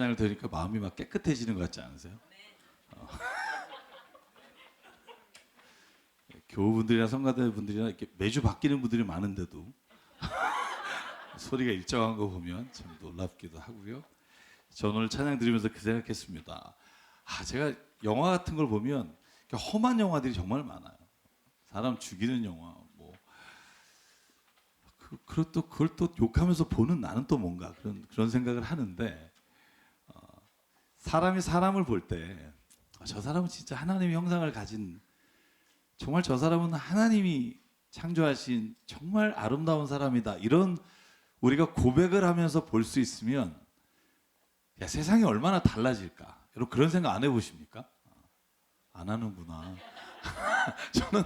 찬양을 들으니까 마음이 막 깨끗해지는 것 같지 않으세요? 교우분들이나 성가대분들이나 이렇게 매주 바뀌는 분들이 많은데도 소리가 일정한 거 보면 참 놀랍기도 하고요. 저는 오늘 찬양 들으면서 그 생각했습니다. 제가 영화 같은 걸 보면 험한 영화들이 정말 많아요. 사람 죽이는 영화, 그걸 또 욕하면서 보는 나는 또 뭔가 그런 생각을 하는데, 사람이 사람을 볼 때 저 사람은 진짜 하나님의 형상을 가진, 정말 저 사람은 하나님이 창조하신 정말 아름다운 사람이다, 이런 우리가 고백을 하면서 볼 수 있으면 세상이 얼마나 달라질까. 여러분 그런 생각 안 해보십니까? 안 하는구나. 저는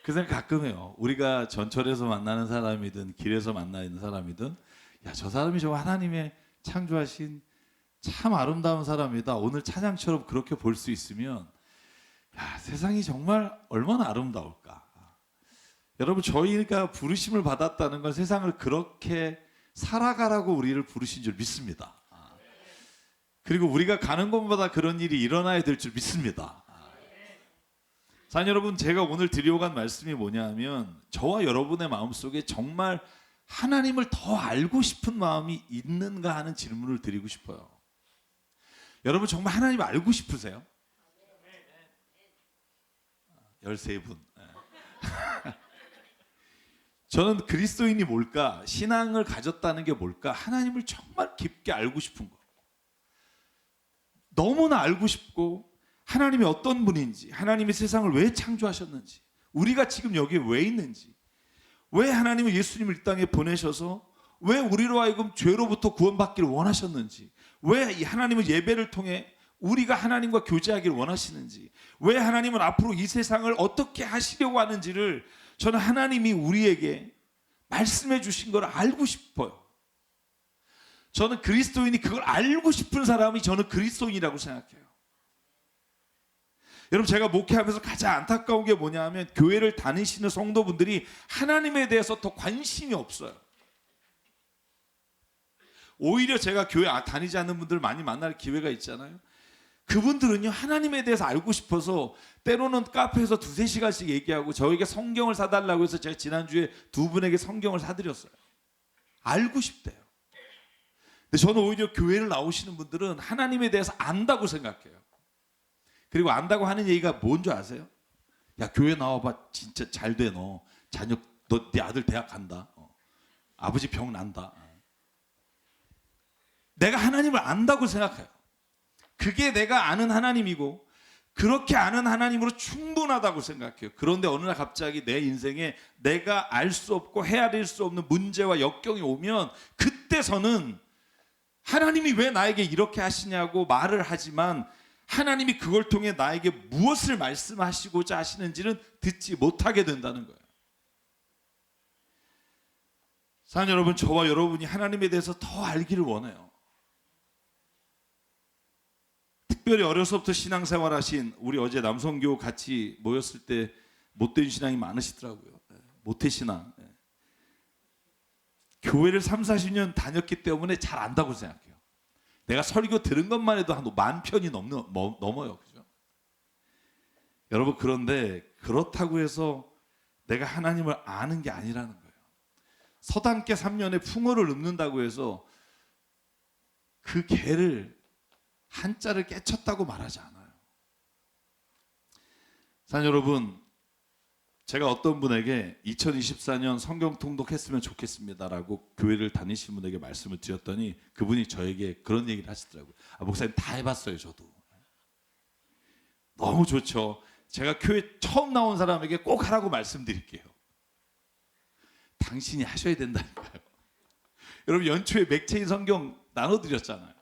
그 생각 가끔 해요. 우리가 전철에서 만나는 사람이든 길에서 만나는 사람이든, 저 사람이 정말 하나님의 창조하신 참 아름다운 사람이다, 오늘 찬양처럼 그렇게 볼 수 있으면 세상이 정말 얼마나 아름다울까. 여러분 저희가 부르심을 받았다는 건 세상을 그렇게 살아가라고 우리를 부르신 줄 믿습니다. 그리고 우리가 가는 곳마다 그런 일이 일어나야 될 줄 믿습니다. 사랑하는 여러분, 제가 오늘 드리려고 한 말씀이 뭐냐면, 저와 여러분의 마음속에 정말 하나님을 더 알고 싶은 마음이 있는가 하는 질문을 드리고 싶어요. 여러분 정말 하나님 알고 싶으세요? 13분. 저는 그리스도인이 뭘까, 신앙을 가졌다는 게 뭘까, 하나님을 정말 깊게 알고 싶은 거, 너무나 알고 싶고, 하나님이 어떤 분인지, 하나님이 세상을 왜 창조하셨는지, 우리가 지금 여기에 왜 있는지, 왜 하나님은 예수님을 이 땅에 보내셔서 왜 우리로 하여금 죄로부터 구원받기를 원하셨는지, 왜 이 하나님은 예배를 통해 우리가 하나님과 교제하기를 원하시는지, 왜 하나님은 앞으로 이 세상을 어떻게 하시려고 하는지를 저는 하나님이 우리에게 말씀해 주신 걸 알고 싶어요. 저는 그리스도인이 그걸 알고 싶은 사람이 저는 그리스도인이라고 생각해요. 여러분 제가 목회하면서 가장 안타까운 게 뭐냐 하면, 교회를 다니시는 성도분들이 하나님에 대해서 더 관심이 없어요. 오히려 제가 교회 다니지 않는 분들 많이 만날 기회가 있잖아요. 그분들은요, 하나님에 대해서 알고 싶어서 때로는 카페에서 2-3시간씩 얘기하고, 저에게 성경을 사달라고 해서 제가 지난주에 2분에게 성경을 사드렸어요. 알고 싶대요. 근데 저는 오히려 교회를 나오시는 분들은 하나님에 대해서 안다고 생각해요. 그리고 안다고 하는 얘기가 뭔 줄 아세요? 교회 나와봐, 진짜 잘 돼. 너 네 아들 대학 간다. 아버지 병 난다. 내가 하나님을 안다고 생각해요. 그게 내가 아는 하나님이고, 그렇게 아는 하나님으로 충분하다고 생각해요. 그런데 어느 날 갑자기 내 인생에 내가 알 수 없고 헤아릴 수 없는 문제와 역경이 오면, 그때서는 하나님이 왜 나에게 이렇게 하시냐고 말을 하지만, 하나님이 그걸 통해 나에게 무엇을 말씀하시고자 하시는지는 듣지 못하게 된다는 거예요. 사랑하는 여러분, 저와 여러분이 하나님에 대해서 더 알기를 원해요. 특별히 어려서부터 신앙생활 하신 우리 어제 남성교 같이 모였을 때 못된 신앙이 많으시더라고요. 모태신앙. 교회를 30-40년 다녔기 때문에 잘 안다고 생각해요. 내가 설교 들은 것만 해도 한 10,000편이 넘어요. 그죠? 여러분, 그런데 그렇다고 해서 내가 하나님을 아는 게 아니라는 거예요. 서당계 3년에 풍어를 읊는다고 해서 그 개를 한자를 깨쳤다고 말하지 않아요. 사랑하는 여러분, 제가 어떤 분에게 2024년 성경 통독했으면 좋겠습니다라고 교회를 다니시는 분에게 말씀을 드렸더니, 그분이 저에게 그런 얘기를 하시더라고요. 목사님 다 해봤어요. 저도 너무 좋죠. 제가 교회 처음 나온 사람에게 꼭 하라고 말씀드릴게요. 당신이 하셔야 된다니까요. 여러분 연초에 맥체인 성경 나눠드렸잖아요.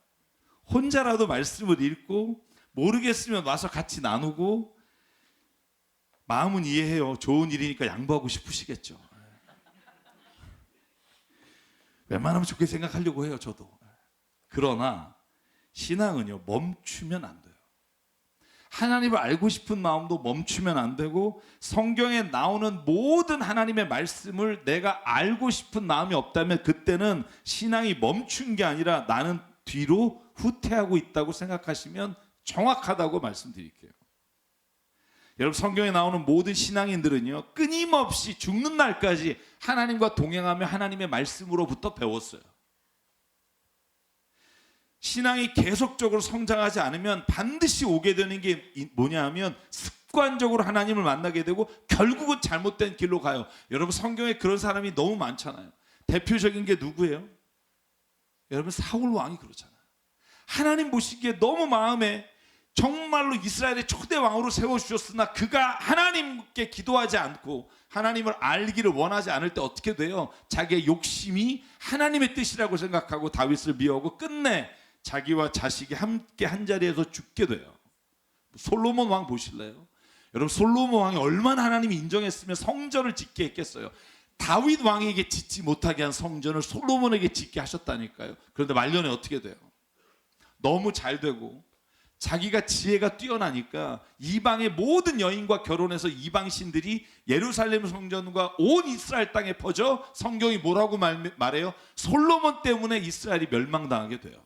혼자라도 말씀을 읽고, 모르겠으면 와서 같이 나누고, 마음은 이해해요. 좋은 일이니까 양보하고 싶으시겠죠. 웬만하면 좋게 생각하려고 해요. 저도. 그러나 신앙은요, 멈추면 안 돼요. 하나님을 알고 싶은 마음도 멈추면 안 되고, 성경에 나오는 모든 하나님의 말씀을 내가 알고 싶은 마음이 없다면, 그때는 신앙이 멈춘 게 아니라 나는 뒤로 후퇴하고 있다고 생각하시면 정확하다고 말씀드릴게요. 여러분, 성경에 나오는 모든 신앙인들은요, 끊임없이 죽는 날까지 하나님과 동행하며 하나님의 말씀으로부터 배웠어요. 신앙이 계속적으로 성장하지 않으면 반드시 오게 되는 게 뭐냐 하면 습관적으로 하나님을 만나게 되고 결국은 잘못된 길로 가요. 여러분, 성경에 그런 사람이 너무 많잖아요. 대표적인 게 누구예요? 여러분, 사울 왕이 그렇잖아요. 하나님 보시기에 너무 마음에 정말로 이스라엘의 초대 왕으로 세워주셨으나 그가 하나님께 기도하지 않고 하나님을 알기를 원하지 않을 때 어떻게 돼요? 자기의 욕심이 하나님의 뜻이라고 생각하고 다윗을 미워하고 끝내 자기와 자식이 함께 한 자리에서 죽게 돼요. 솔로몬 왕 보실래요? 여러분, 솔로몬 왕이 얼마나 하나님이 인정했으면 성전을 짓게 했겠어요. 다윗 왕에게 짓지 못하게 한 성전을 솔로몬에게 짓게 하셨다니까요. 그런데 말년에 어떻게 돼요? 너무 잘 되고 자기가 지혜가 뛰어나니까 이방의 모든 여인과 결혼해서 이방 신들이 예루살렘 성전과 온 이스라엘 땅에 퍼져 성경이 뭐라고 말해요? 솔로몬 때문에 이스라엘이 멸망당하게 돼요.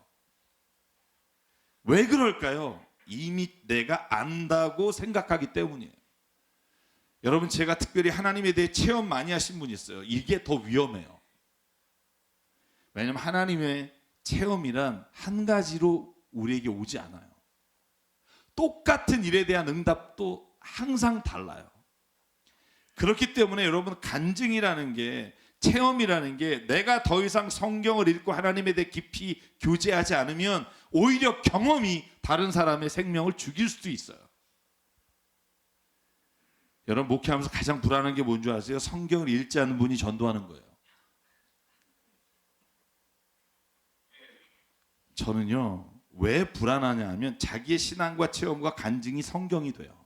왜 그럴까요? 이미 내가 안다고 생각하기 때문이에요. 여러분, 제가 특별히 하나님에 대해 체험 많이 하신 분이 있어요. 이게 더 위험해요. 왜냐하면 하나님의 체험이란 한 가지로 우리에게 오지 않아요. 똑같은 일에 대한 응답도 항상 달라요. 그렇기 때문에 여러분, 간증이라는 게, 체험이라는 게 내가 더 이상 성경을 읽고 하나님에 대해 깊이 교제하지 않으면 오히려 경험이 다른 사람의 생명을 죽일 수도 있어요. 여러분, 목회하면서 가장 불안한 게 뭔지 아세요? 성경을 읽지 않는 분이 전도하는 거예요. 저는요, 왜 불안하냐 하면 자기의 신앙과 체험과 간증이 성경이 돼요.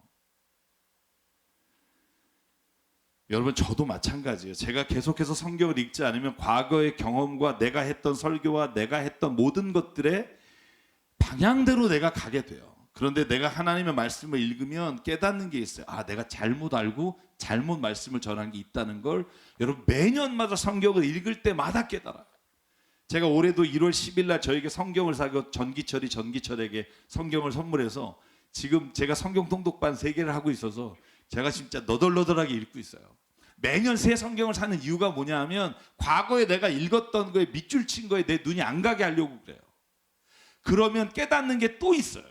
여러분, 저도 마찬가지예요. 제가 계속해서 성경을 읽지 않으면 과거의 경험과 내가 했던 설교와 내가 했던 모든 것들의 방향대로 내가 가게 돼요. 그런데 내가 하나님의 말씀을 읽으면 깨닫는 게 있어요. 아, 내가 잘못 알고 잘못 말씀을 전한 게 있다는 걸 여러분, 매년마다 성경을 읽을 때마다 깨달아요. 제가 올해도 1월 10일 날 저에게 성경을 사고 전기철에게 성경을 선물해서 지금 제가 성경 통독반 3개를 하고 있어서 제가 진짜 너덜너덜하게 읽고 있어요. 매년 새 성경을 사는 이유가 뭐냐 하면 과거에 내가 읽었던 거에 밑줄 친 거에 내 눈이 안 가게 하려고 그래요. 그러면 깨닫는 게 또 있어요.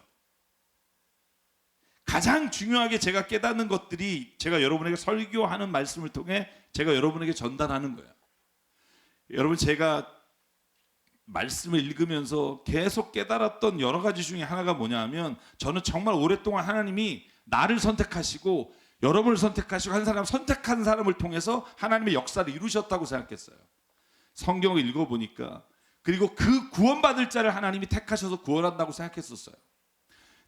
가장 중요하게 제가 깨닫는 것들이 제가 여러분에게 설교하는 말씀을 통해 제가 여러분에게 전달하는 거예요. 여러분, 제가 말씀을 읽으면서 계속 깨달았던 여러 가지 중에 하나가 뭐냐 하면 저는 정말 오랫동안 하나님이 나를 선택하시고 여러분을 선택하시고 한 사람 선택한 사람을 통해서 하나님의 역사를 이루셨다고 생각했어요. 성경을 읽어보니까, 그리고 그 구원받을 자를 하나님이 택하셔서 구원한다고 생각했었어요.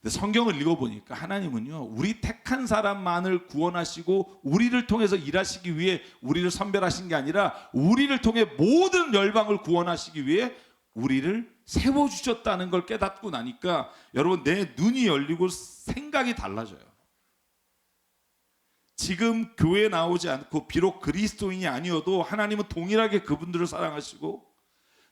근데 성경을 읽어보니까 하나님은요, 우리 택한 사람만을 구원하시고 우리를 통해서 일하시기 위해 우리를 선별하신 게 아니라 우리를 통해 모든 열방을 구원하시기 위해 우리를 세워주셨다는 걸 깨닫고 나니까 여러분, 내 눈이 열리고 생각이 달라져요. 지금 교회에 나오지 않고 비록 그리스도인이 아니어도 하나님은 동일하게 그분들을 사랑하시고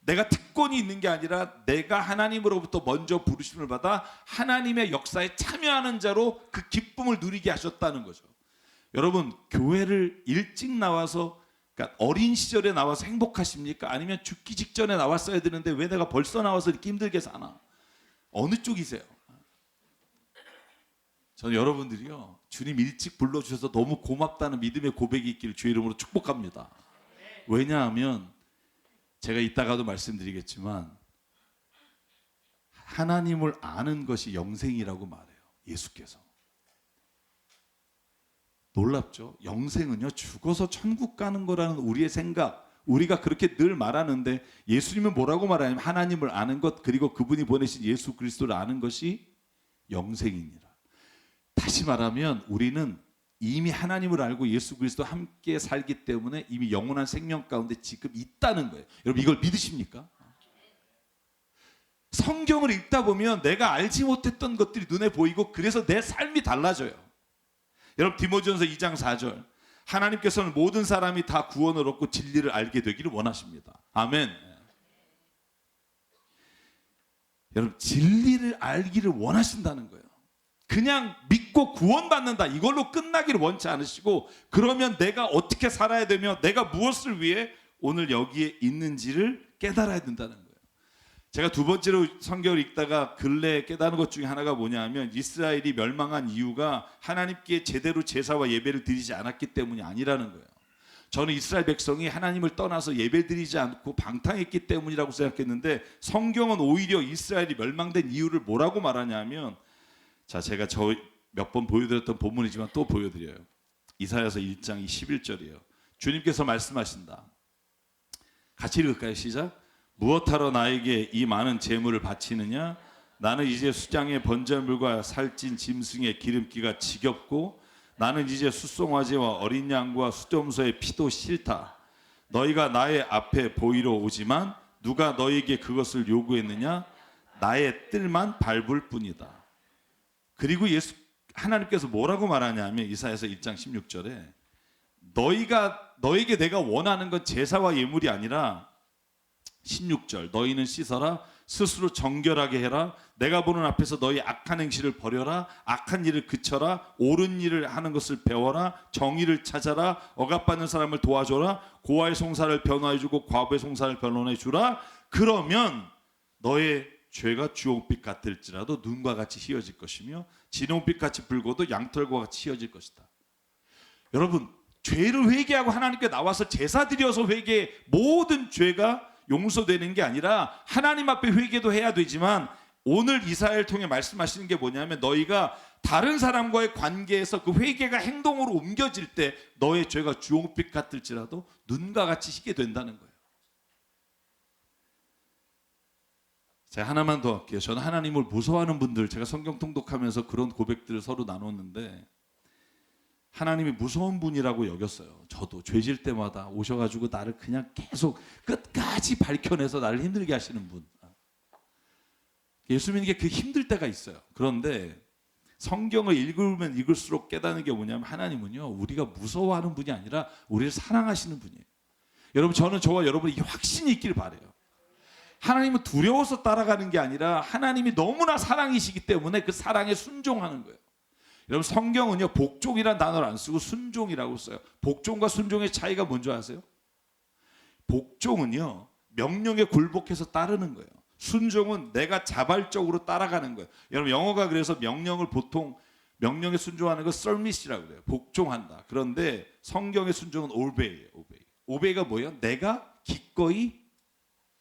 내가 특권이 있는 게 아니라 내가 하나님으로부터 먼저 부르심을 받아 하나님의 역사에 참여하는 자로 그 기쁨을 누리게 하셨다는 거죠. 여러분, 교회를 일찍 나와서, 그러니까 어린 시절에 나와서 행복하십니까? 아니면 죽기 직전에 나왔어야 되는데 왜 내가 벌써 나와서 이렇게 힘들게 사나? 어느 쪽이세요? 저는 여러분들이요, 주님 일찍 불러주셔서 너무 고맙다는 믿음의 고백이 있기를 주의 이름으로 축복합니다. 왜냐하면 제가 이따가도 말씀드리겠지만 하나님을 아는 것이 영생이라고 말해요. 예수께서. 놀랍죠? 영생은요, 죽어서 천국 가는 거라는 우리의 생각, 우리가 그렇게 늘 말하는데 예수님은 뭐라고 말하냐면 하나님을 아는 것, 그리고 그분이 보내신 예수 그리스도를 아는 것이 영생이니라. 다시 말하면 우리는 이미 하나님을 알고 예수 그리스도와 함께 살기 때문에 이미 영원한 생명 가운데 지금 있다는 거예요. 여러분, 이걸 믿으십니까? 성경을 읽다 보면 내가 알지 못했던 것들이 눈에 보이고 그래서 내 삶이 달라져요. 여러분, 디모데전서 2장 4절, 하나님께서는 모든 사람이 다 구원을 얻고 진리를 알게 되기를 원하십니다. 아멘. 여러분 진리를 알기를 원하신다는 거예요. 그냥 믿고 구원받는다 이걸로 끝나기를 원치 않으시고, 그러면 내가 어떻게 살아야 되며 내가 무엇을 위해 오늘 여기에 있는지를 깨달아야 된다는 거예요. 제가 두 번째로 성경을 읽다가 근래에 깨달은 것 중에 하나가 뭐냐 하면, 이스라엘이 멸망한 이유가 하나님께 제대로 제사와 예배를 드리지 않았기 때문이 아니라는 거예요. 저는 이스라엘 백성이 하나님을 떠나서 예배 드리지 않고 방탕했기 때문이라고 생각했는데, 성경은 오히려 이스라엘이 멸망된 이유를 뭐라고 말하냐면, 자, 제가 저 몇 번 보여드렸던 본문이지만 또 보여드려요. 이사야서 1장 11절이에요. 주님께서 말씀하신다. 같이 읽을까요? 시작. 무엇하러 나에게 이 많은 재물을 바치느냐? 나는 이제 수장의 번제물과 살찐 짐승의 기름기가 지겹고, 나는 이제 숫송아지와 어린 양과 수점소의 피도 싫다. 너희가 나의 앞에 보이러 오지만 누가 너희에게 그것을 요구했느냐? 나의 뜰만 밟을 뿐이다. 그리고 하나님께서 뭐라고 말하냐면, 이사야서 1장 16절에 너에게 내가 원하는 건 제사와 예물이 아니라, 16절 너희는 씻어라, 스스로 정결하게 해라, 내가 보는 앞에서 너희 악한 행실을 버려라, 악한 일을 그쳐라, 옳은 일을 하는 것을 배워라, 정의를 찾아라, 억압받는 사람을 도와줘라, 고아의 송사를 변호해주고 과부의 송사를 변호해주라. 그러면 너의 죄가 주홍빛 같을지라도 눈과 같이 희어질 것이며 진홍빛 같이 붉어도 양털과 같이 희어질 것이다. 여러분, 죄를 회개하고 하나님께 나와서 제사 드려서 모든 죄가 용서되는 게 아니라, 하나님 앞에 회개도 해야 되지만, 오늘 이사야를 통해 말씀하시는 게 뭐냐면, 너희가 다른 사람과의 관계에서 그 회개가 행동으로 옮겨질 때 너의 죄가 주홍빛 같을지라도 눈과 같이 희게 된다는 거예요. 제가 하나만 더 할게요. 저는 하나님을 무서워하는 분들, 제가 성경 통독하면서 그런 고백들을 서로 나눴는데, 하나님이 무서운 분이라고 여겼어요. 저도 죄질 때마다 오셔가지고 나를 그냥 계속 끝까지 밝혀내서 나를 힘들게 하시는 분. 예수 믿는 게 그 힘들 때가 있어요. 그런데 성경을 읽으면 읽을수록 깨닫는 게 뭐냐면, 하나님은요 우리가 무서워하는 분이 아니라 우리를 사랑하시는 분이에요. 여러분, 저는 저와 여러분이 이 확신이 있길 바라요. 하나님은 두려워서 따라가는 게 아니라 하나님이 너무나 사랑이시기 때문에 그 사랑에 순종하는 거예요. 여러분, 성경은요 복종이라는 단어를 안 쓰고 순종이라고 써요. 복종과 순종의 차이가 뭔지 아세요? 복종은요 명령에 굴복해서 따르는 거예요. 순종은 내가 자발적으로 따라가는 거예요. 여러분, 영어가 그래서 보통 명령에 순종하는 거 submiss이라고 그래요. 복종한다. 그런데 성경의 순종은 obey예요. obey가 뭐예요? 내가 기꺼이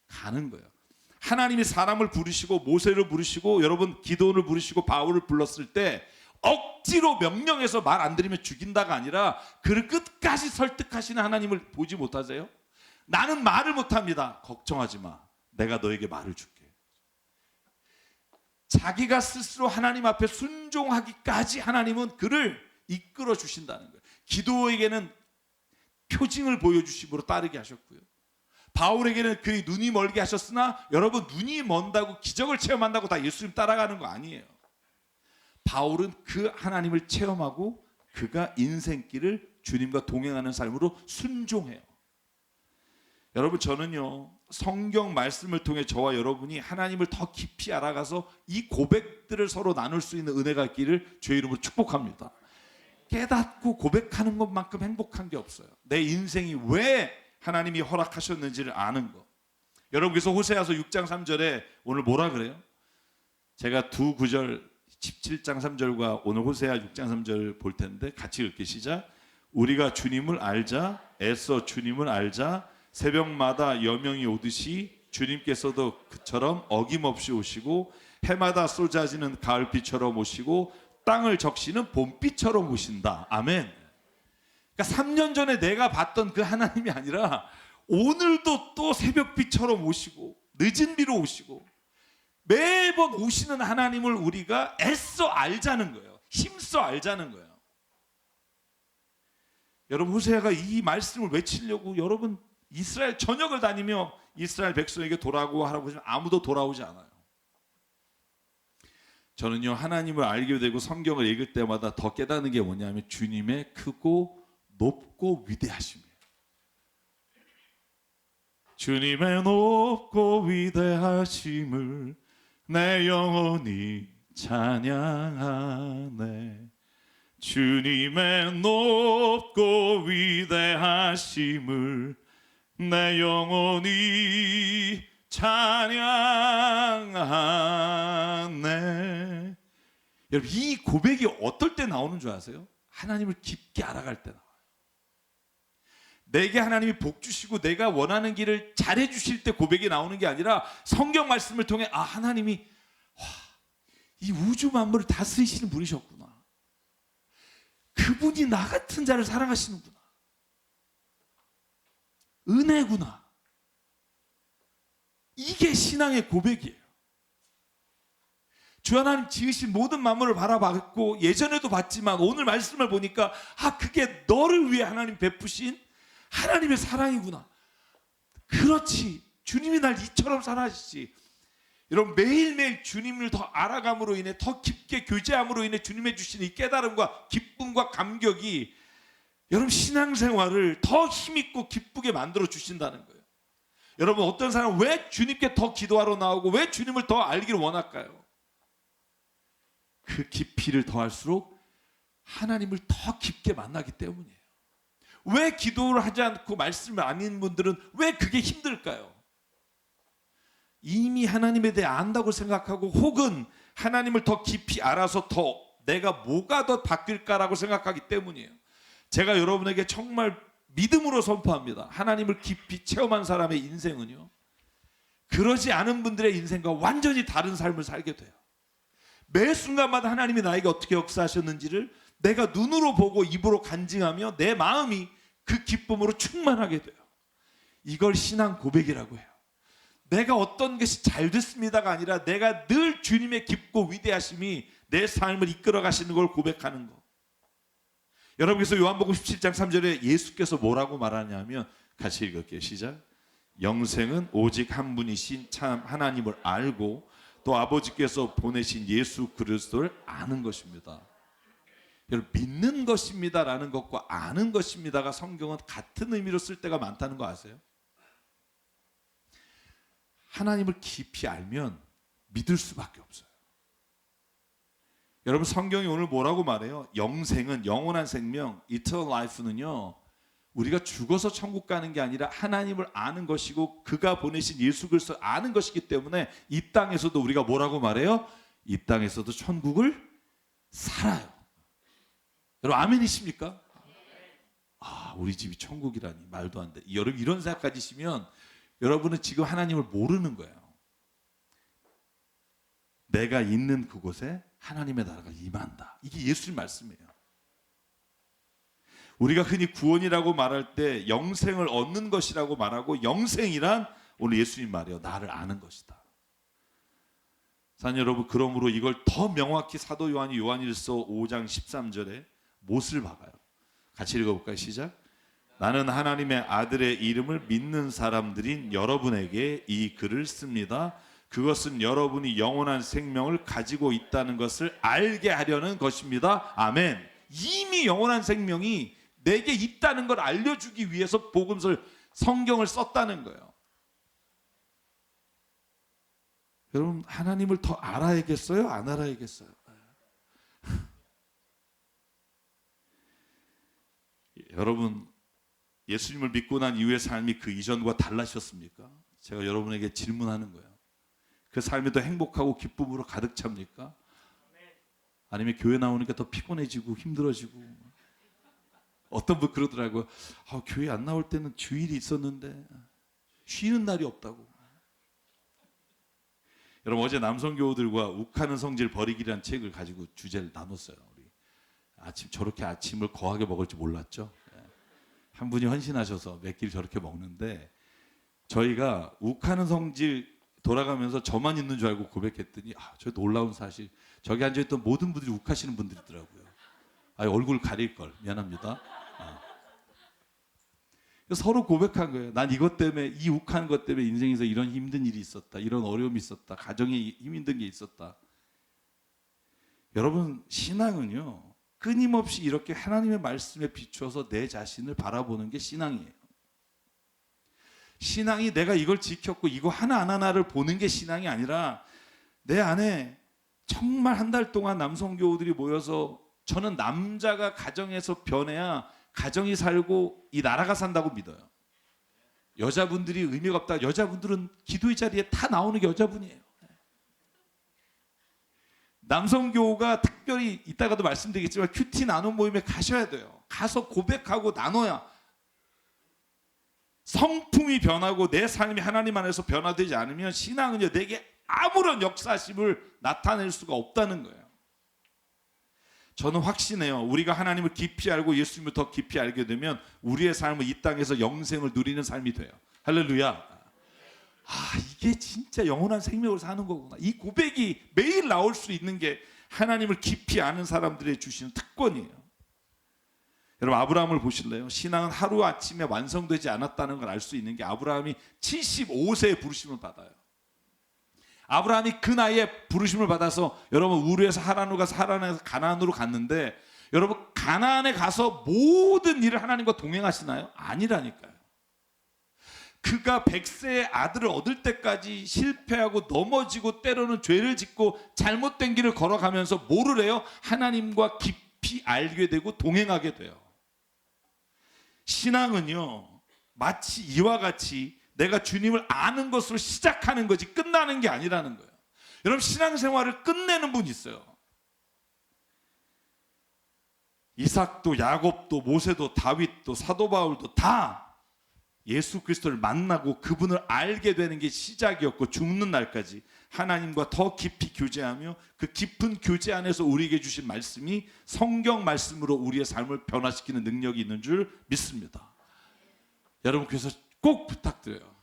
가는 거예요. 하나님이 사람을 부르시고 모세를 부르시고 여러분 기도를 부르시고 바울을 불렀을 때 억지로 명령해서 말 안 들으면 죽인다가 아니라, 그를 끝까지 설득하시는 하나님을 보지 못하세요? 나는 말을 못합니다. 걱정하지 마. 내가 너에게 말을 줄게. 자기가 스스로 하나님 앞에 순종하기까지 하나님은 그를 이끌어 주신다는 거예요. 기도에게는 표징을 보여주심으로 따르게 하셨고요. 바울에게는 그의 눈이 멀게 하셨으나, 여러분, 눈이 먼다고 기적을 체험한다고 다 예수님 따라가는 거 아니에요. 바울은 그 하나님을 체험하고 그가 인생길을 주님과 동행하는 삶으로 순종해요. 여러분, 저는요 성경 말씀을 통해 저와 여러분이 하나님을 더 깊이 알아가서 이 고백들을 서로 나눌 수 있는 은혜가 있기를 주의 이름으로 축복합니다. 깨닫고 고백하는 것만큼 행복한 게 없어요. 내 인생이 왜 하나님이 허락하셨는지를 아는 거. 여러분, 그래서 호세아서 6장 3절에 오늘 뭐라 그래요? 제가 두 구절 17장 3절과 오늘 호세아 6장 3절 볼 텐데 같이 읽기 시작. 우리가 주님을 알자, 애써 주님을 알자. 새벽마다 여명이 오듯이 주님께서도 그처럼 어김없이 오시고, 해마다 쏟아지는 가을비처럼 오시고 땅을 적시는 봄비처럼 오신다. 아멘. 그러니까 3년 전에 내가 봤던 그 하나님이 아니라 오늘도 또 새벽비처럼 오시고 늦은 비로 오시고 매번 오시는 하나님을 우리가 애써 알자는 거예요. 힘써 알자는 거예요. 여러분, 호세아가 이 말씀을 외치려고 여러분 이스라엘 전역을 다니며 이스라엘 백성에게 돌아오고 하라고 하지만 아무도 돌아오지 않아요. 저는요 하나님을 알게 되고 성경을 읽을 때마다 더 깨닫는 게 뭐냐면, 주님의 크고 높고 위대하심이에요. 주님의 높고 위대하심을 내 영혼이 찬양하네. 주님의 높고 위대하심을 내 영혼이 찬양하네. 여러분, 이 고백이 어떨 때 나오는 줄 아세요? 하나님을 깊게 알아갈 때 나와요. 내게 하나님이 복 주시고 내가 원하는 길을 잘해 주실 때 고백이 나오는 게 아니라 성경 말씀을 통해 하나님이 이 우주 만물을 다스리시는 분이셨구나. 그분이 나 같은 자를 사랑하시는구나. 은혜구나. 이게 신앙의 고백이에요. 주 하나님 지으신 모든 만물을 바라봤고 예전에도 봤지만 오늘 말씀을 보니까 그게 너를 위해 하나님 베푸신 하나님의 사랑이구나. 그렇지. 주님이 날 이처럼 사랑하시지. 여러분, 매일매일 주님을 더 알아감으로 인해, 더 깊게 교제함으로 인해 주님의 주신 이 깨달음과 기쁨과 감격이 여러분 신앙생활을 더 힘있고 기쁘게 만들어 주신다는 거예요. 여러분, 어떤 사람은 왜 주님께 더 기도하러 나오고 왜 주님을 더 알기를 원할까요? 그 깊이를 더할수록 하나님을 더 깊게 만나기 때문이에요. 왜 기도를 하지 않고 말씀을 안 읽는 분들은 왜 그게 힘들까요? 이미 하나님에 대해 안다고 생각하고 혹은 하나님을 더 깊이 알아서 더 내가 뭐가 더 바뀔까라고 생각하기 때문이에요. 제가 여러분에게 정말 믿음으로 선포합니다. 하나님을 깊이 체험한 사람의 인생은요, 그러지 않은 분들의 인생과 완전히 다른 삶을 살게 돼요. 매 순간마다 하나님이 나에게 어떻게 역사하셨는지를 내가 눈으로 보고 입으로 간증하며 내 마음이 그 기쁨으로 충만하게 돼요. 이걸 신앙 고백이라고 해요. 내가 어떤 것이 잘 됐습니다가 아니라 내가 늘 주님의 깊고 위대하심이 내 삶을 이끌어 가시는 걸 고백하는 거. 여러분께서 요한복음 17장 3절에 예수께서 뭐라고 말하냐면, 같이 읽을게요. 시작. 영생은 오직 한 분이신 참 하나님을 알고 또 아버지께서 보내신 예수 그리스도를 아는 것입니다. 여러분, 믿는 것입니다라는 것과 아는 것입니다가 성경은 같은 의미로 쓸 때가 많다는 거 아세요? 하나님을 깊이 알면 믿을 수밖에 없어요. 여러분, 성경이 오늘 뭐라고 말해요? 영생은, 영원한 생명, eternal life는요, 우리가 죽어서 천국 가는 게 아니라 하나님을 아는 것이고 그가 보내신 예수 그리스도 아는 것이기 때문에 이 땅에서도 우리가 뭐라고 말해요? 이 땅에서도 천국을 살아요. 여러분, 아멘이십니까? 우리 집이 천국이라니 말도 안 돼. 여러분, 이런 생각 가지시면 여러분은 지금 하나님을 모르는 거예요. 내가 있는 그곳에 하나님의 나라가 임한다. 이게 예수님 말씀이에요. 우리가 흔히 구원이라고 말할 때 영생을 얻는 것이라고 말하고, 영생이란 오늘 예수님 말이에요. 나를 아는 것이다. 사랑 여러분, 그러므로 이걸 더 명확히 사도 요한이 요한일서 5장 13절에 못을 박아요. 같이 읽어볼까요? 시작. 나는 하나님의 아들의 이름을 믿는 사람들인 여러분에게 이 글을 씁니다. 그것은 여러분이 영원한 생명을 가지고 있다는 것을 알게 하려는 것입니다. 아멘. 이미 영원한 생명이 내게 있다는 걸 알려주기 위해서 복음서를, 성경을 썼다는 거예요. 여러분, 하나님을 더 알아야겠어요? 안 알아야겠어요? 여러분, 예수님을 믿고 난 이후의 삶이 그 이전과 달라졌습니까? 제가 여러분에게 질문하는 거예요. 그 삶이 더 행복하고 기쁨으로 가득 찹니까? 아니면 교회 나오니까 더 피곤해지고 힘들어지고. 어떤 분 그러더라고요. 교회 안 나올 때는 주일이 있었는데 쉬는 날이 없다고. 여러분, 어제 남성교우들과 욱하는 성질 버리기라는 책을 가지고 주제를 나눴어요. 우리 저렇게 아침을 거하게 먹을 줄 몰랐죠. 한 분이 헌신하셔서 몇 끼를 저렇게 먹는데, 저희가 욱하는 성질 돌아가면서 저만 있는 줄 알고 고백했더니 저 놀라운 사실, 저기 앉아있던 모든 분들이 욱하시는 분들이더라고요. 얼굴 가릴 걸, 미안합니다. 서로 고백한 거예요. 난 이것 때문에, 이 욱하는 것 때문에 인생에서 이런 힘든 일이 있었다, 이런 어려움이 있었다, 가정에 힘든 게 있었다. 여러분, 신앙은요, 끊임없이 이렇게 하나님의 말씀에 비추어서 내 자신을 바라보는 게 신앙이에요. 신앙이 내가 이걸 지켰고 이거 하나하나를 보는 게 신앙이 아니라 내 안에 정말 한 달 동안 남성 교우들이 모여서 저는 남자가 가정에서 변해야 가정이 살고 이 나라가 산다고 믿어요. 여자분들이 의미가 없다. 여자분들은 기도의 자리에 다 나오는 게 여자분이에요. 남성 교우가 특별히 이따가도 말씀드리겠지만 큐티 나눔 모임에 가셔야 돼요. 가서 고백하고 나눠야 성품이 변하고 내 삶이 하나님 안에서 변화되지 않으면 신앙은요 내게 아무런 역사심을 나타낼 수가 없다는 거예요. 저는 확신해요. 우리가 하나님을 깊이 알고 예수님을 더 깊이 알게 되면 우리의 삶은 이 땅에서 영생을 누리는 삶이 돼요. 할렐루야. 이게 진짜 영원한 생명을 사는 거구나. 이 고백이 매일 나올 수 있는 게 하나님을 깊이 아는 사람들의 주시는 특권이에요. 여러분 아브라함을 보실래요? 신앙은 하루아침에 완성되지 않았다는 걸 알 수 있는 게 아브라함이 75세에 부르심을 받아요. 아브라함이 그 나이에 부르심을 받아서 여러분 우르에서 하란으로 가서 하란에서 가나안으로 갔는데 여러분 가나안에 가서 모든 일을 하나님과 동행하시나요? 아니라니까요. 그가 100세의 아들을 얻을 때까지 실패하고 넘어지고 때로는 죄를 짓고 잘못된 길을 걸어가면서 뭐를 해요? 하나님과 깊이 알게 되고 동행하게 돼요. 신앙은요 마치 이와 같이 내가 주님을 아는 것으로 시작하는 거지 끝나는 게 아니라는 거예요. 여러분 신앙생활을 끝내는 분이 있어요. 이삭도 야곱도 모세도 다윗도 사도 바울도 다 예수 그리스도를 만나고 그분을 알게 되는 게 시작이었고 죽는 날까지 하나님과 더 깊이 교제하며 그 깊은 교제 안에서 우리에게 주신 말씀이 성경 말씀으로 우리의 삶을 변화시키는 능력이 있는 줄 믿습니다. 여러분 그래서 꼭 부탁드려요.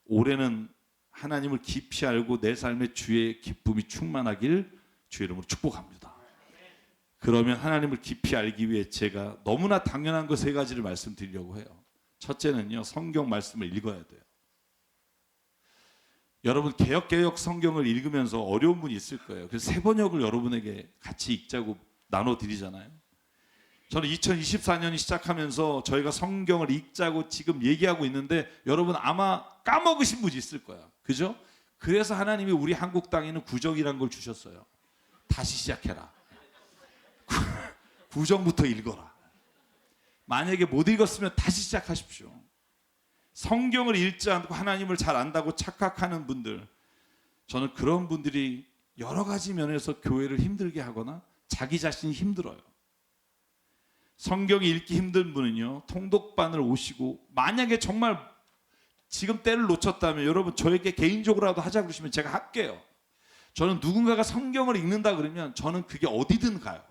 올해는 하나님을 깊이 알고 내 삶의 주의 기쁨이 충만하길 주의 이름으로 축복합니다. 그러면 하나님을 깊이 알기 위해 제가 너무나 당연한 것 3가지를 말씀드리려고 해요. 첫째는요, 성경 말씀을 읽어야 돼요. 여러분 개역 성경을 읽으면서 어려운 분이 있을 거예요. 그래서 새 번역을 여러분에게 같이 읽자고 나눠드리잖아요. 저는 2024년이 시작하면서 저희가 성경을 읽자고 지금 얘기하고 있는데 여러분 아마 까먹으신 분이 있을 거야. 그죠? 그래서 하나님이 우리 한국 땅에는 구정이라는 걸 주셨어요. 다시 시작해라. 구정부터 읽어라. 만약에 못 읽었으면 다시 시작하십시오. 성경을 읽지 않고 하나님을 잘 안다고 착각하는 분들, 저는 그런 분들이 여러 가지 면에서 교회를 힘들게 하거나 자기 자신이 힘들어요. 성경이 읽기 힘든 분은요 통독반을 오시고, 만약에 정말 지금 때를 놓쳤다면 여러분 저에게 개인적으로라도 하자 그러시면 제가 할게요. 저는 누군가가 성경을 읽는다 그러면 저는 그게 어디든 가요.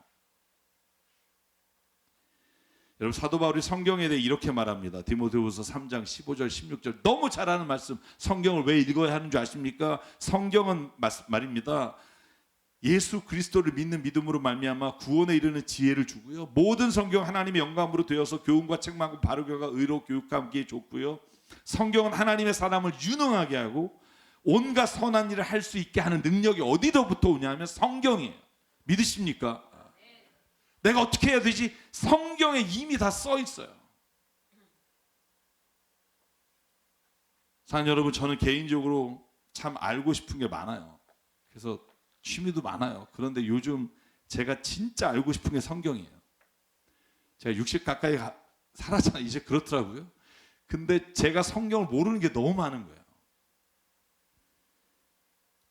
여러분 사도 바울이 성경에 대해 이렇게 말합니다. 디모데후서 3장 15절 16절 너무 잘 아는 말씀. 성경을 왜 읽어야 하는 줄 아십니까? 성경은 말입니다. 예수 그리스도를 믿는 믿음으로 말미암아 구원에 이르는 지혜를 주고요. 모든 성경 하나님의 영감으로 되어서 교훈과 책망과 바르교가 의로 교육하기에 좋고요. 성경은 하나님의 사람을 유능하게 하고 온갖 선한 일을 할 수 있게 하는 능력이 어디서부터 오냐면 성경이에요. 믿으십니까? 내가 어떻게 해야 되지? 성경에 이미 다 써 있어요. 사랑하는 여러분, 저는 개인적으로 참 알고 싶은 게 많아요. 그래서 취미도 많아요. 그런데 요즘 제가 진짜 알고 싶은 게 성경이에요. 제가 60 가까이 살았잖아요. 이제 그렇더라고요. 근데 제가 성경을 모르는 게 너무 많은 거예요.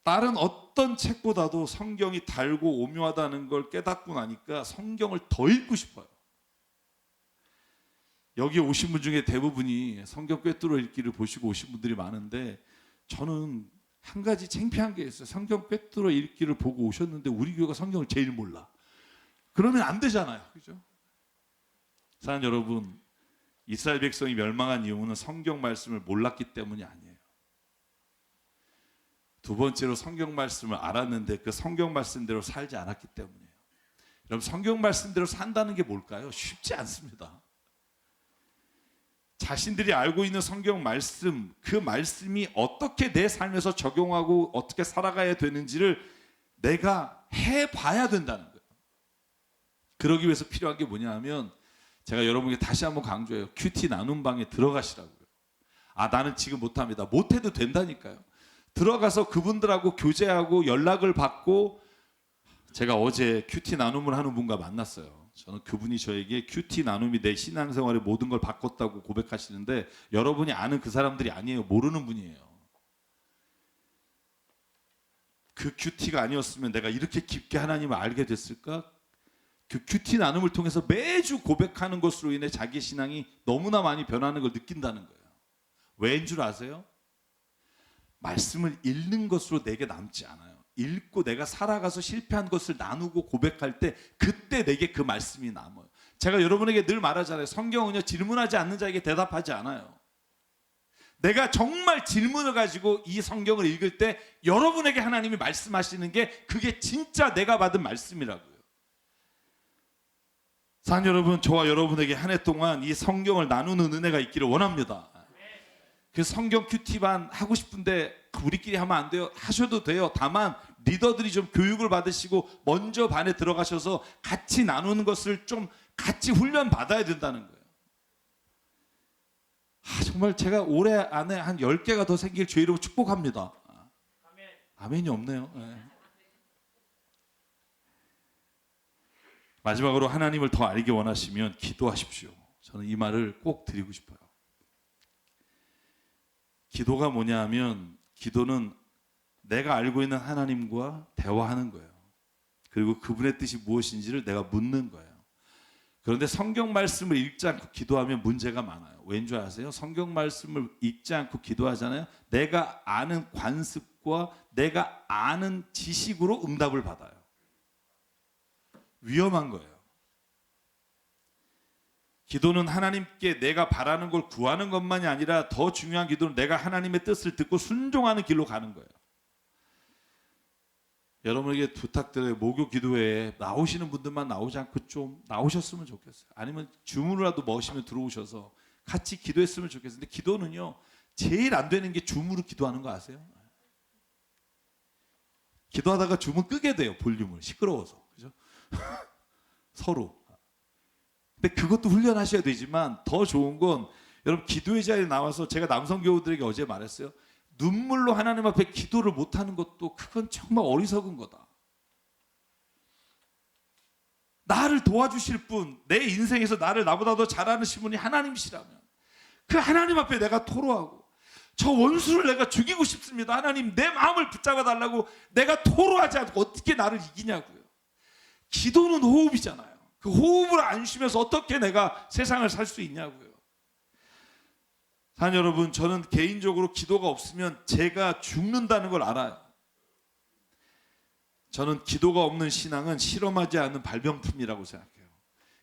다른 어떤 책보다도 성경이 달고 오묘하다는 걸 깨닫고 나니까 성경을 더 읽고 싶어요. 여기 오신 분 중에 대부분이 성경 꿰뚫어 읽기를 보시고 오신 분들이 많은데, 저는 한 가지 창피한 게 있어요. 성경 꿰뚫어 읽기를 보고 오셨는데 우리 교회가 성경을 제일 몰라. 그러면 안 되잖아요. 그죠? 사랑하는 여러분, 이스라엘 백성이 멸망한 이유는 성경 말씀을 몰랐기 때문이 아니에요. 두 번째로 성경 말씀을 알았는데 그 성경 말씀대로 살지 않았기 때문이에요. 여러분 성경 말씀대로 산다는 게 뭘까요? 쉽지 않습니다. 자신들이 알고 있는 성경 말씀, 그 말씀이 어떻게 내 삶에서 적용하고 어떻게 살아가야 되는지를 내가 해봐야 된다는 거예요. 그러기 위해서 필요한 게 뭐냐 하면, 제가 여러분에게 다시 한번 강조해요. 큐티 나눔 방에 들어가시라고요. 나는 지금 못합니다. 못해도 된다니까요. 들어가서 그분들하고 교제하고 연락을 받고, 제가 어제 큐티 나눔을 하는 분과 만났어요. 저는 그분이 저에게 큐티 나눔이 내 신앙생활의 모든 걸 바꿨다고 고백하시는데, 여러분이 아는 그 사람들이 아니에요. 모르는 분이에요. 그 큐티가 아니었으면 내가 이렇게 깊게 하나님을 알게 됐을까? 그 큐티 나눔을 통해서 매주 고백하는 것으로 인해 자기 신앙이 너무나 많이 변하는 걸 느낀다는 거예요. 왜인 줄 아세요? 말씀을 읽는 것으로 내게 남지 않아요. 읽고 내가 살아가서 실패한 것을 나누고 고백할 때, 그때 내게 그 말씀이 남아요. 제가 여러분에게 늘 말하잖아요. 성경은요, 질문하지 않는 자에게 대답하지 않아요. 내가 정말 질문을 가지고 이 성경을 읽을 때 여러분에게 하나님이 말씀하시는 게, 그게 진짜 내가 받은 말씀이라고요. 사랑 여러분, 저와 여러분에게 한 해 동안 이 성경을 나누는 은혜가 있기를 원합니다. 그 성경 큐티반 하고 싶은데 우리끼리 하면 안 돼요? 하셔도 돼요. 다만 리더들이 좀 교육을 받으시고 먼저 반에 들어가셔서 같이 나누는 것을 좀 같이 훈련 받아야 된다는 거예요. 정말 제가 올해 안에 한 10개가 더 생길 주의 이름으로 축복합니다. 아멘이 없네요. 네. 마지막으로 하나님을 더 알기 원하시면 기도하십시오. 저는 이 말을 꼭 드리고 싶어요. 기도가 뭐냐 하면, 기도는 내가 알고 있는 하나님과 대화하는 거예요. 그리고 그분의 뜻이 무엇인지를 내가 묻는 거예요. 그런데 성경 말씀을 읽지 않고 기도하면 문제가 많아요. 왠 줄 아세요? 성경 말씀을 읽지 않고 기도하잖아요. 내가 아는 관습과 내가 아는 지식으로 응답을 받아요. 위험한 거예요. 기도는 하나님께 내가 바라는 걸 구하는 것만이 아니라, 더 중요한 기도는 내가 하나님의 뜻을 듣고 순종하는 길로 가는 거예요. 여러분에게 부탁드려요. 목요 기도회에 나오시는 분들만 나오지 않고 좀 나오셨으면 좋겠어요. 아니면 줌으로라도 머시면 들어오셔서 같이 기도했으면 좋겠어요. 근데 기도는요, 제일 안 되는 게 줌으로 기도하는 거 아세요? 기도하다가 줌을 끄게 돼요. 볼륨을. 시끄러워서. 그죠? 서로. 근데 그것도 훈련하셔야 되지만, 더 좋은 건, 여러분 기도의 자리에 나와서, 제가 남성 교우들에게 어제 말했어요. 눈물로 하나님 앞에 기도를 못하는 것도, 그건 정말 어리석은 거다. 나를 도와주실 분, 내 인생에서 나를 나보다 더 잘 아시는 분이 하나님이시라면, 그 하나님 앞에 내가 토로하고, 저 원수를 내가 죽이고 싶습니다. 하나님, 내 마음을 붙잡아 달라고 내가 토로하지 않고 어떻게 나를 이기냐고요. 기도는 호흡이잖아요. 그 호흡을 안 쉬면서 어떻게 내가 세상을 살 수 있냐고요. 사랑 여러분, 저는 개인적으로 기도가 없으면 제가 죽는다는 걸 알아요. 저는 기도가 없는 신앙은 실험하지 않는 발명품이라고 생각해요.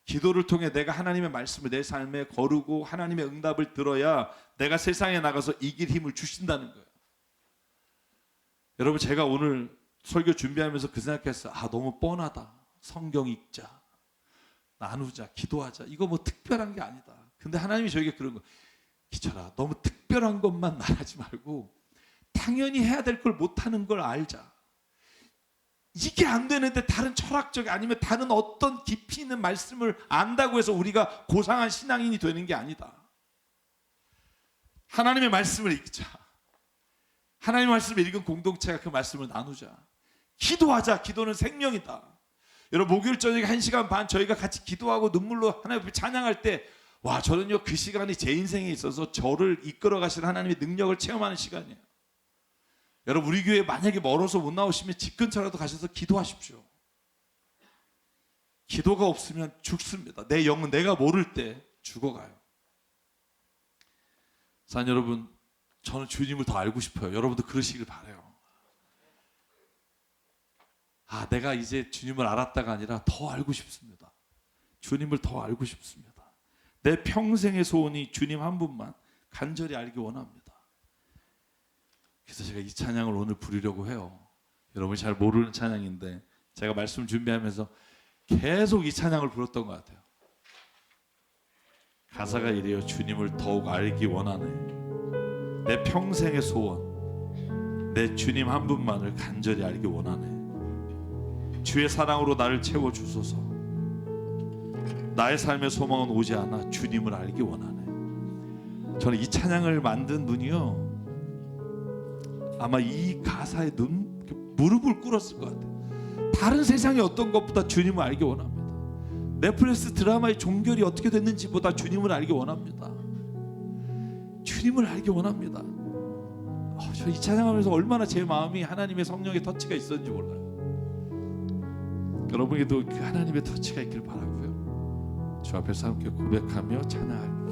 기도를 통해 내가 하나님의 말씀을 내 삶에 거르고 하나님의 응답을 들어야 내가 세상에 나가서 이길 힘을 주신다는 거예요. 여러분, 제가 오늘 설교 준비하면서 그 생각했어요. 너무 뻔하다. 성경 읽자, 나누자, 기도하자. 이거 뭐 특별한 게 아니다. 근데 하나님이 저에게 그런 거, 기철아, 너무 특별한 것만 말하지 말고 당연히 해야 될 걸 못하는 걸 알자. 이게 안 되는데 다른 철학적 아니면 다른 어떤 깊이 있는 말씀을 안다고 해서 우리가 고상한 신앙인이 되는 게 아니다. 하나님의 말씀을 읽자. 하나님의 말씀을 읽은 공동체가 그 말씀을 나누자. 기도하자. 기도는 생명이다. 여러분, 목요일 저녁에 1시간 반 저희가 같이 기도하고 눈물로 하나님 앞에 찬양할 때, 와, 저는요 그 시간이 제 인생에 있어서 저를 이끌어 가시는 하나님의 능력을 체험하는 시간이에요. 여러분, 우리 교회 만약에 멀어서 못 나오시면 집 근처라도 가셔서 기도하십시오. 기도가 없으면 죽습니다. 내 영은 내가 모를 때 죽어가요. 사랑 여러분, 저는 주님을 더 알고 싶어요. 여러분도 그러시길 바라요. 내가 이제 주님을 알았다가 아니라 더 알고 싶습니다. 주님을 더 알고 싶습니다. 내 평생의 소원이 주님 한 분만 간절히 알기 원합니다. 그래서 제가 이 찬양을 오늘 부르려고 해요. 여러분이 잘 모르는 찬양인데 제가 말씀 준비하면서 계속 이 찬양을 불렀던 것 같아요. 가사가 이래요. 주님을 더욱 알기 원하네. 내 평생의 소원, 내 주님 한 분만을 간절히 알기 원하네. 주의 사랑으로 나를 채워주소서. 나의 삶의 소망은 오지 않아 주님을 알기 원하네. 저는 이 찬양을 만든 분이요, 아마 이 가사에 무릎을 꿇었을 것 같아요. 다른 세상의 어떤 것보다 주님을 알기 원합니다. 넷플릭스 드라마의 종결이 어떻게 됐는지보다 주님을 알기 원합니다. 주님을 알기 원합니다. 저 이 찬양하면서 얼마나 제 마음이 하나님의 성령의 터치가 있었는지 몰라요. 여러분에게도 그 하나님의 터치가 있길 바라고요. 주 앞에서 함께 고백하며 찬양할게요.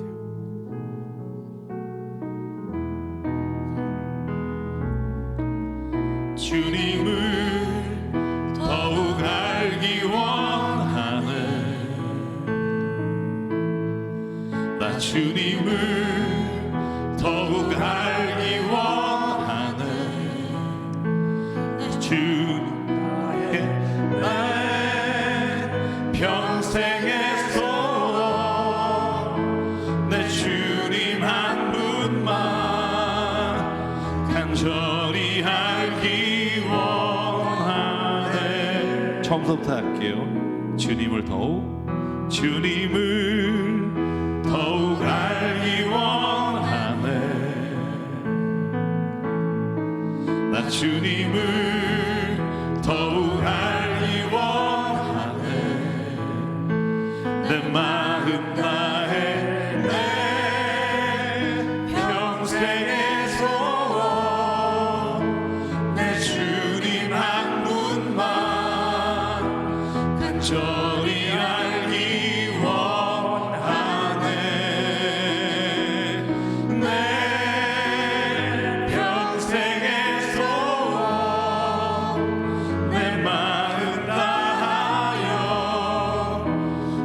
주님을 더욱 알기 원하네. 나 주님을 더욱 알기 원하네. 주님 나의 평생의 소원, 내 주님 한 분만 간절히 알기 원하네. 처음부터 할게요. 주님을 더욱 알기 원하네. 나 주님을 더욱 알기 원하네. 내 마음 나의 내 평생의 소원, 내 주님 한 분만 간절히 알기 원하네. 내 평생의 소원, 내 마음 다하여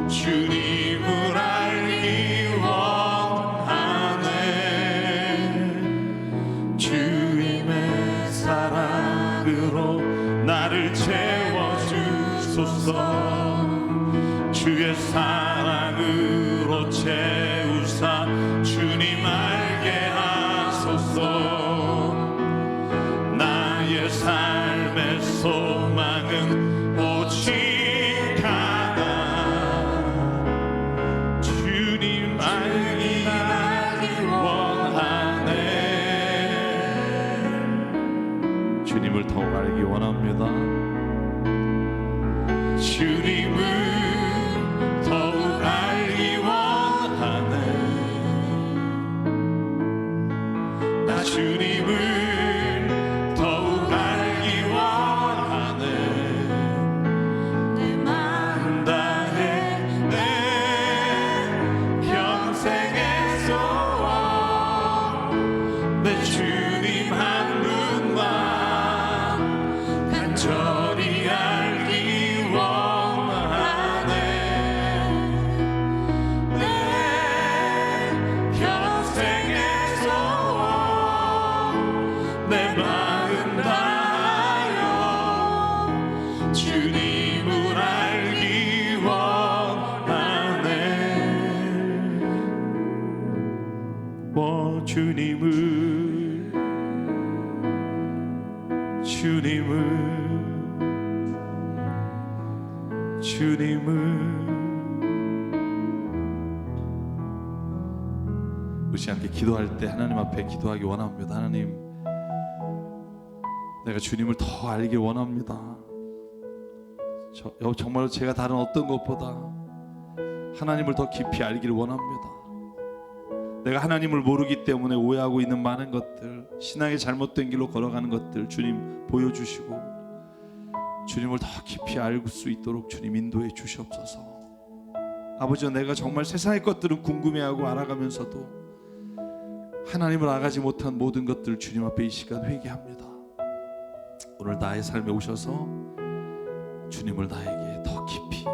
주님을 알기 원하네. 주님의 사랑으로 나를 채워주소서. 주의 사랑으로 채우사 주님 알게 하소서. 나의 삶의 소망은 오직 하나, 주님 알기 원하네. 주님을 더욱 알기 원합니다. 주님을 더욱 알기 원하네. 나 주님을 더욱 알기 원하네. 내 마음 다해 내 평생의 소원, 내 주님 한 분만 간절히 알기 원하네. 내 평생의 소원, 내 마음 다하여 주님을 알기 원하네. 주님을 우리 함께 기도할 때 하나님 앞에 기도하기 원합니다. 하나님, 내가 주님을 더 알기 원합니다. 정말로 제가 다른 어떤 것보다 하나님을 더 깊이 알기를 원합니다. 내가 하나님을 모르기 때문에 오해하고 있는 많은 것들, 신앙의 잘못된 길로 걸어가는 것들 주님 보여주시고, 주님을 더 깊이 알 수 있도록 주님 인도해 주시옵소서. 아버지, 내가 정말 세상의 것들은 궁금해하고 알아가면서도 하나님을 알아가지 못한 모든 것들 주님 앞에 이 시간 회개합니다. 오늘 나의 삶에 오셔서 주님을 나에게 더 깊이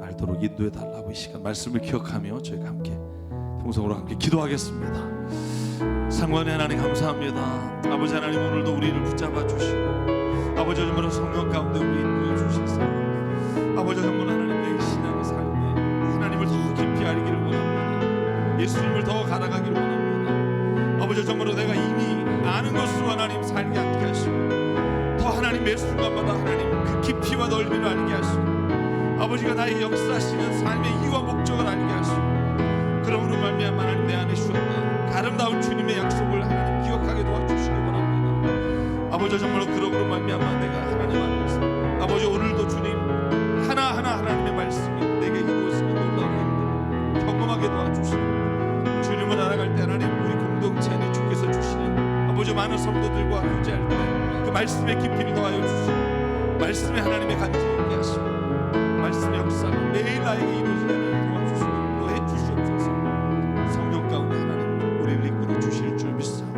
알도록 인도해 달라고 이 시간 말씀을 기억하며 저희가 함께 통성으로 함께 기도하겠습니다. 상관의 하나님 감사합니다. 아버지 하나님, 오늘도 우리를 붙잡아 주시고 아버지 정말 성령 가운데 우리 인도해 주시사 아버지 정말 하나님의 신앙의 삶에 하나님을 더 깊이 알기를 원합니다. 예수님을 더 갈아가기를 원합니다. 아버지 정말로 내가 이미 아는 것으로 하나님 살게 않게 하시고 더 하나님 매 순간마다 하나님 그 깊이와 넓이를 알게 하시고 아버지가 나의 역사하시는 삶의 이유와 목적을 알게 하시고 그러므로 말미암아 하나님 내 안에 주셨던 아름다운 주님의 약속을 하나님 기억하게 도와주시기 원합니다. 아버지 정말로 그러므로 말미암아 내가 하나님 안에서 아버지 오늘도 주님 하나하나 하나님의 말씀이 내게 이루어지는 놀라운 일들 경험하게 도와주시고 주님을 알아갈 때 하나님 우리 공동체 안에 주께서 주시는 아버지 많은 성도들과 교제할 때 그 말씀의 깊이를 더하여 주시고 말씀의 하나님의 간증이 있게 하시고 말씀의 역사가 매일 나에게 이루어지게 도와주시고 인도해 주시옵소서. 성령 가운데 하나님 우리를 이끌어 주실 줄 믿사오니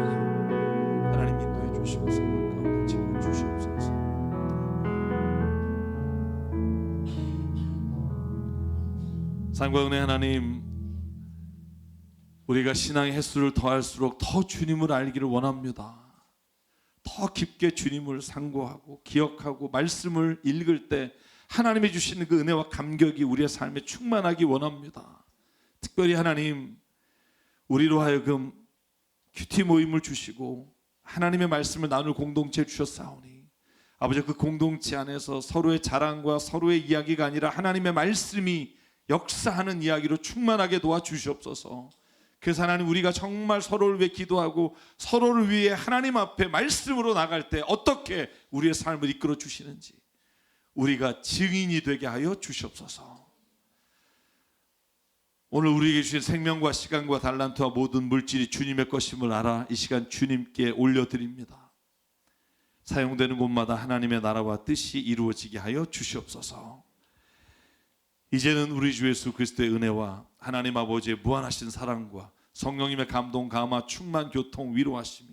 하나님 인도해 주시고 성령 가운데 채워 주시옵소서. 산과 은혜 하나님, 우리가 신앙의 횟수를 더할수록 더 주님을 알기를 원합니다. 더 깊게 주님을 상고하고 기억하고 말씀을 읽을 때 하나님이 주시는 그 은혜와 감격이 우리의 삶에 충만하기 원합니다. 특별히 하나님 우리로 하여금 큐티 모임을 주시고 하나님의 말씀을 나눌 공동체 주셨사오니 아버지 그 공동체 안에서 서로의 자랑과 서로의 이야기가 아니라 하나님의 말씀이 역사하는 이야기로 충만하게 도와주시옵소서. 그래서 하나님 우리가 정말 서로를 위해 기도하고 서로를 위해 하나님 앞에 말씀으로 나갈 때 어떻게 우리의 삶을 이끌어 주시는지 우리가 증인이 되게 하여 주시옵소서. 오늘 우리에게 주신 생명과 시간과 달란트와 모든 물질이 주님의 것임을 알아 이 시간 주님께 올려드립니다. 사용되는 곳마다 하나님의 나라와 뜻이 이루어지게 하여 주시옵소서. 이제는 우리 주 예수 그리스도의 은혜와 하나님 아버지의 무한하신 사랑과 성령님의 감동, 감화, 충만, 교통, 위로하심이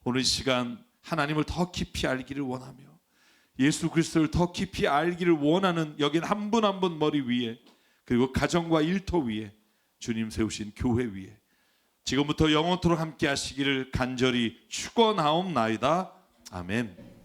오늘 이 시간 하나님을 더 깊이 알기를 원하며 예수 그리스도를 더 깊이 알기를 원하는 여긴 한 분 한 분 머리 위에 그리고 가정과 일터 위에 주님 세우신 교회 위에 지금부터 영원토록 함께 하시기를 간절히 축원하옵나이다. 아멘.